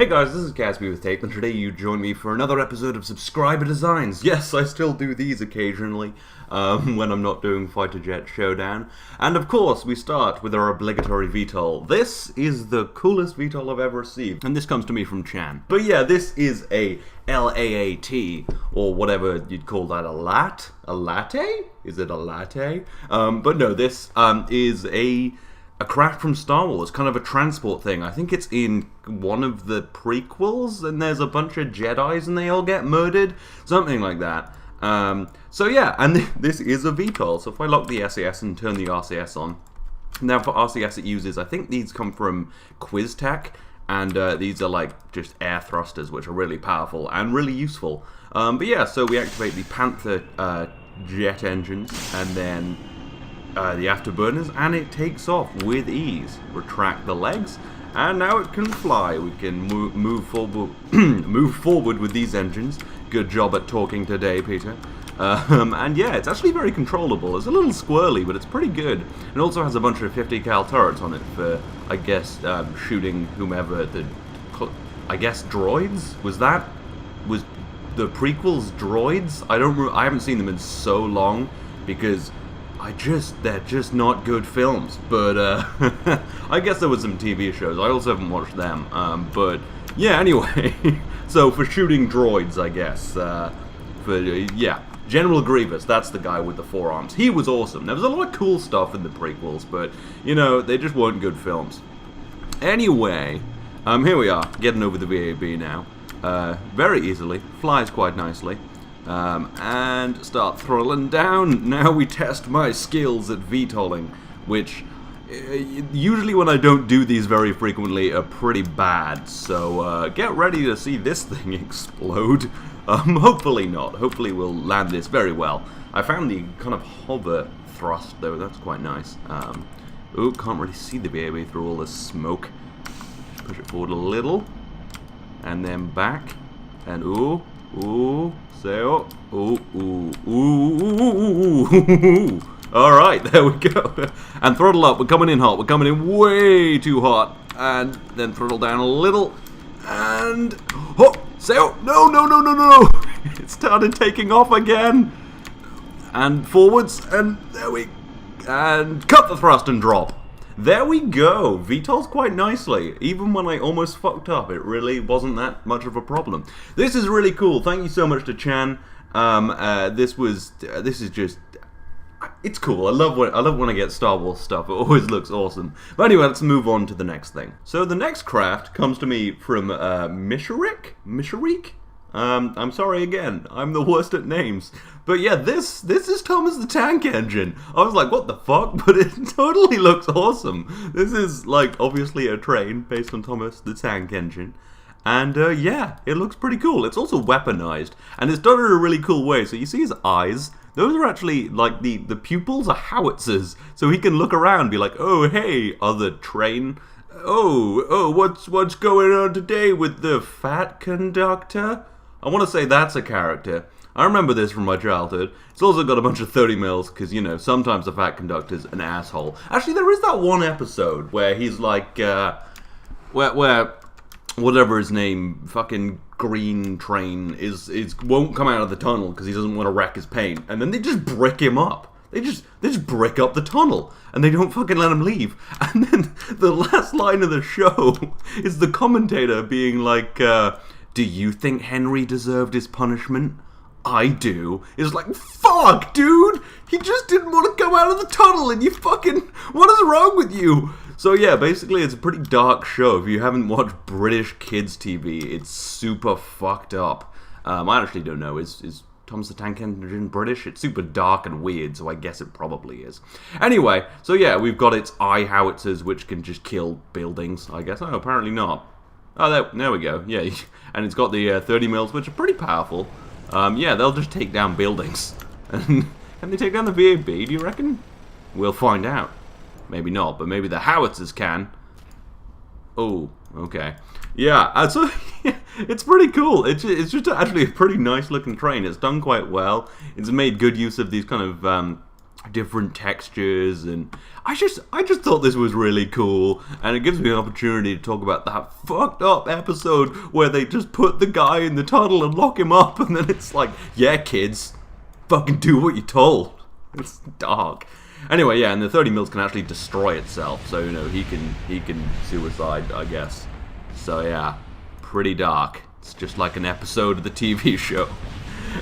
Hey guys, this is gamingwithtape, and today you join me for another episode of Subscriber Designs. Yes, I still do these occasionally, when I'm not doing Fighter Jet Showdown. And of course, we start with our obligatory Vtol. This is the coolest Vtol I've ever received, and this comes to me from Chan. But yeah, this is a LAAT, or whatever you'd call that, a lat? A latte? Is it a latte? But no, this is a craft from Star Wars, kind of a transport thing. I think it's in one of the prequels, and there's a bunch of Jedis and they all get murdered, something like that. So yeah, and this is a VTOL, so if I lock the SAS and turn the RCS on, now for RCS it uses, I think these come from QuizTech, and these are like just air thrusters, which are really powerful and really useful. But yeah, so we activate the Panther jet engines, and then the afterburners, and it takes off with ease. Retract the legs, and now it can fly. We can move forward, move forward with these engines. Good job at talking today, Peter. And yeah, it's actually very controllable. It's a little squirrely, but it's pretty good. It also has a bunch of 50 cal turrets on it for, I guess, shooting whomever. I guess droids. Was the prequels droids? I haven't seen them in so long because they're just not good films, but I guess there was some TV shows. I also haven't watched them, but yeah, anyway, so for shooting droids, I guess, yeah, General Grievous, that's the guy with the forearms. He was awesome. There was a lot of cool stuff in the prequels, but, you know, they just weren't good films. Anyway, here we are, getting over the VAB now, very easily, flies quite nicely. And start throttling down. Now we test my skills at VTOLing, which usually when I don't do these very frequently are pretty bad, so get ready to see this thing explode. Hopefully not. Hopefully we'll land this very well. I found the kind of hover thrust though, that's quite nice. Ooh, can't really see the BAB through all this smoke. Push it forward a little, and then back, and ooh, so, ooh. Alright, there we go. And throttle up, we're coming in hot, we're coming in way too hot. And then throttle down a little, and, oh, sail, no. It started taking off again. And forwards, and and cut the thrust and drop. There we go, VTOL's quite nicely. Even when I almost fucked up, it really wasn't that much of a problem. This is really cool. Thank you so much to Chan. This is just, it's cool. I love when I get Star Wars stuff. It always looks awesome. But anyway, let's move on to the next thing. So the next craft comes to me from Misharik. I'm sorry again, I'm the worst at names. But yeah, this is Thomas the Tank Engine. I was like, what the fuck? But it totally looks awesome. This is, like, obviously a train based on Thomas the Tank Engine. And yeah, it looks pretty cool. It's also weaponized, and it's done in a really cool way. So you see his eyes? Those are actually, like, the pupils are howitzers. So he can look around and be like, oh, hey, other train. Oh, what's going on today with the fat conductor? I want to say that's a character. I remember this from my childhood. It's also got a bunch of 30 mils, because, you know, sometimes the fat conductor's an asshole. Actually, there is that one episode where he's like, where whatever his name, fucking green train, won't come out of the tunnel because he doesn't want to wreck his paint. And then they just brick him up. They just brick up the tunnel, and they don't fucking let him leave. And then the last line of the show is the commentator being like, do you think Henry deserved his punishment? I do. It's like, fuck, dude! He just didn't want to come out of the tunnel, and you fucking... What is wrong with you? So yeah, basically it's a pretty dark show. If you haven't watched British kids TV, it's super fucked up. I actually don't know, is Thomas the Tank Engine British? It's super dark and weird, so I guess it probably is. Anyway, so yeah, we've got its eye howitzers, which can just kill buildings, I guess. Oh, apparently not. Oh, there we go. Yeah, and it's got the 30 mils, which are pretty powerful. Yeah, they'll just take down buildings. And can they take down the VAB, do you reckon? We'll find out. Maybe not, but maybe the howitzers can. Oh, okay. Yeah, so it's pretty cool. It's just actually a pretty nice looking train. It's done quite well. It's made good use of these kind of different textures, and I just thought this was really cool, and it gives me an opportunity to talk about that fucked up episode where they just put the guy in the tunnel and lock him up, and then it's like, yeah, kids, fucking do what you're told. It's dark. Anyway, yeah, and the 30 mils can actually destroy itself, so you know he can suicide, I guess. So yeah, pretty dark. It's just like an episode of the TV show.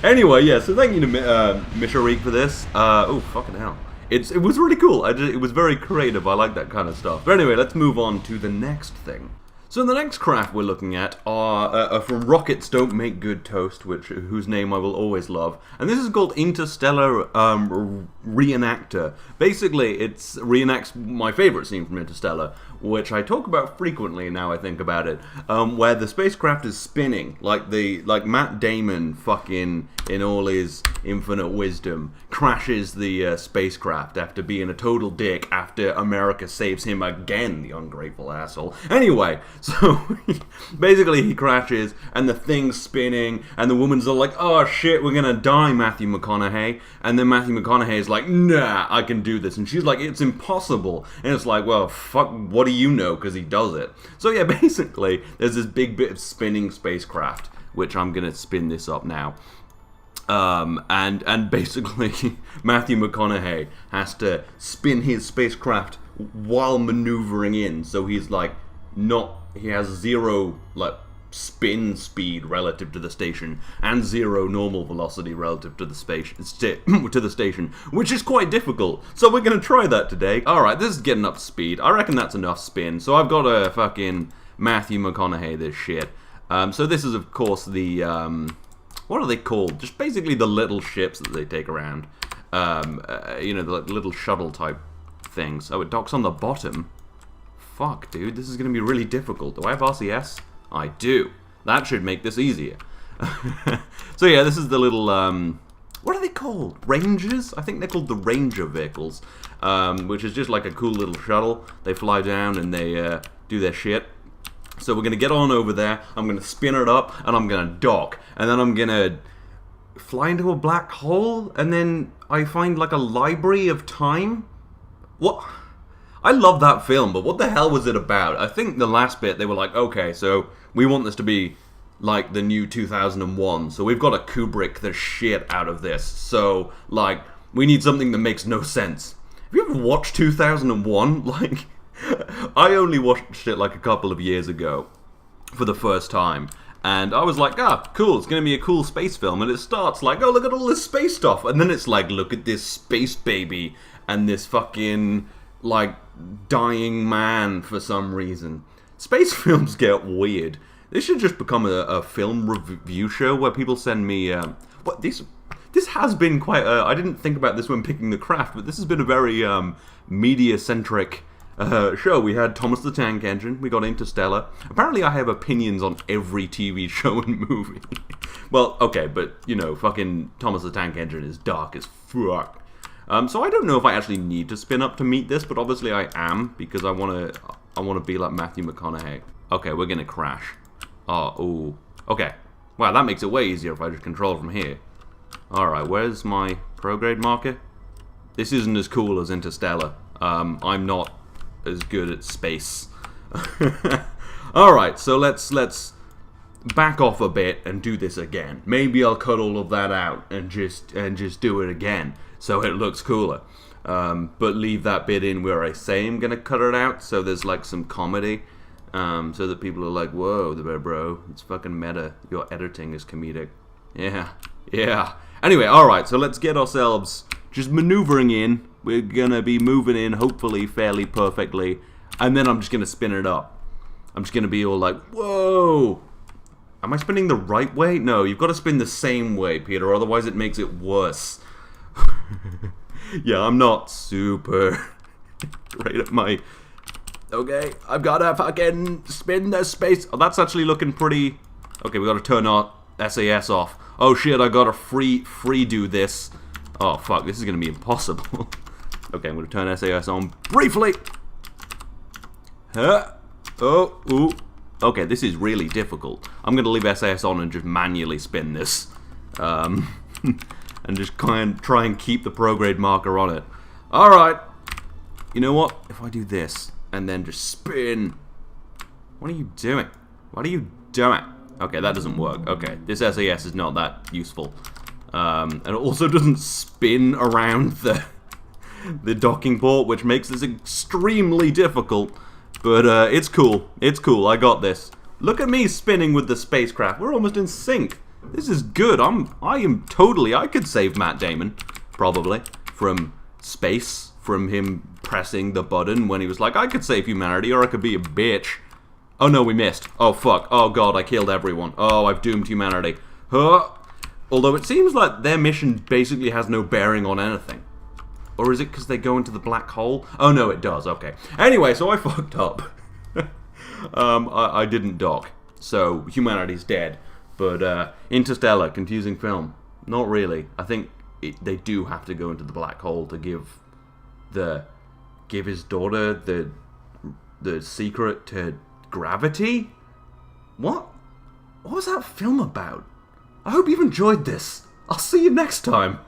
Anyway, yeah, so thank you to Misharik for this. Oh, fucking hell. It was really cool. It was very creative. I like that kind of stuff. But anyway, let's move on to the next thing. So the next craft we're looking at are from Rockets Don't Make Good Toast, whose name I will always love. And this is called Interstellar Re-Enactor. Basically, it reenacts my favorite scene from Interstellar, which I talk about frequently now I think about it, where the spacecraft is spinning, like Matt Damon fucking, in all his infinite wisdom, crashes the spacecraft after being a total dick after America saves him again, the ungrateful asshole. Anyway, so basically he crashes and the thing's spinning and the woman's all like, oh shit, we're gonna die, Matthew McConaughey. And then Matthew McConaughey is like, nah, I can do this. And she's like, it's impossible. And it's like, well, fuck, what do you know? Because he does it. So yeah, basically, there's this big bit of spinning spacecraft, which I'm gonna spin this up now. And basically, Matthew McConaughey has to spin his spacecraft while maneuvering in. So he's like, he has zero, like, spin speed relative to the station and zero normal velocity relative to the station, which is quite difficult. So we're gonna try that today. Alright, this is getting up to speed. I reckon that's enough spin. So I've got to fucking Matthew McConaughey this shit. So this is of course the what are they called? Just basically the little ships that they take around. You know, the little shuttle type things. Oh, it docks on the bottom. Fuck, dude, this is gonna be really difficult. Do I have RCS? I do. That should make this easier. So yeah, this is the little, what are they called? Rangers? I think they're called the Ranger vehicles, which is just like a cool little shuttle. They fly down and they do their shit. So we're going to get on over there, I'm going to spin it up, and I'm going to dock. And then I'm going to fly into a black hole, and then I find like a library of time? What? I love that film, but what the hell was it about? I think the last bit, they were like, okay, so we want this to be like the new 2001, so we've got to Kubrick the shit out of this. So, like, we need something that makes no sense. Have you ever watched 2001? Like, I only watched it like a couple of years ago for the first time. And I was like, ah, cool, it's going to be a cool space film. And it starts like, oh, look at all this space stuff. And then it's like, look at this space baby and this fucking, like, dying man for some reason. Space films get weird. This should just become a film review show where people send me, this has been quite, I didn't think about this when picking the craft, but this has been a very media-centric show. We had Thomas the Tank Engine, we got Interstellar. Apparently I have opinions on every TV show and movie. Well, okay, but, you know, fucking Thomas the Tank Engine is dark as fuck. So I don't know if I actually need to spin up to meet this, but obviously I am, because I want to be like Matthew McConaughey. Okay, we're gonna crash. Oh, ooh. Okay. Wow, that makes it way easier if I just control from here. Alright, where's my prograde marker? This isn't as cool as Interstellar. I'm not as good at space. Alright, so let's back off a bit and do this again. Maybe I'll cut all of that out and just do it again so it looks cooler. But leave that bit in where I say I'm gonna cut it out, so there's like some comedy. So that people are like, whoa, bro, it's fucking meta. Your editing is comedic. Yeah. Anyway, alright, so let's get ourselves just maneuvering in. We're gonna be moving in, hopefully, fairly perfectly. And then I'm just gonna spin it up. I'm just gonna be all like, whoa! Am I spinning the right way? No, you've got to spin the same way, Peter, otherwise it makes it worse. Yeah, I'm not super great at my... Okay, I've got to fucking spin the space... Oh, that's actually looking pretty... Okay, we got to turn our SAS off. Oh shit, I got to free do this. Oh fuck, this is going to be impossible. Okay, I'm going to turn SAS on briefly. Oh, ooh. Okay, this is really difficult. I'm going to leave SAS on and just manually spin this. And just try and keep the prograde marker on it. Alright. You know what? If I do this, and then just spin... What are you doing? What are you doing? Okay, that doesn't work. Okay, this SAS is not that useful. And it also doesn't spin around the docking port, which makes this extremely difficult. But it's cool. It's cool. I got this. Look at me spinning with the spacecraft. We're almost in sync. This is good. I could save Matt Damon, probably, from space, from him pressing the button when he was like, I could save humanity, or I could be a bitch. Oh no, we missed. Oh fuck. Oh god, I killed everyone. Oh, I've doomed humanity. Huh. Although it seems like their mission basically has no bearing on anything. Or is it because they go into the black hole? Oh no, it does. Okay. Anyway, so I fucked up. I didn't dock. So humanity's dead. But Interstellar, confusing film. Not really. I think they do have to go into the black hole to give his daughter the secret to gravity? What? What was that film about? I hope you've enjoyed this. I'll see you next time.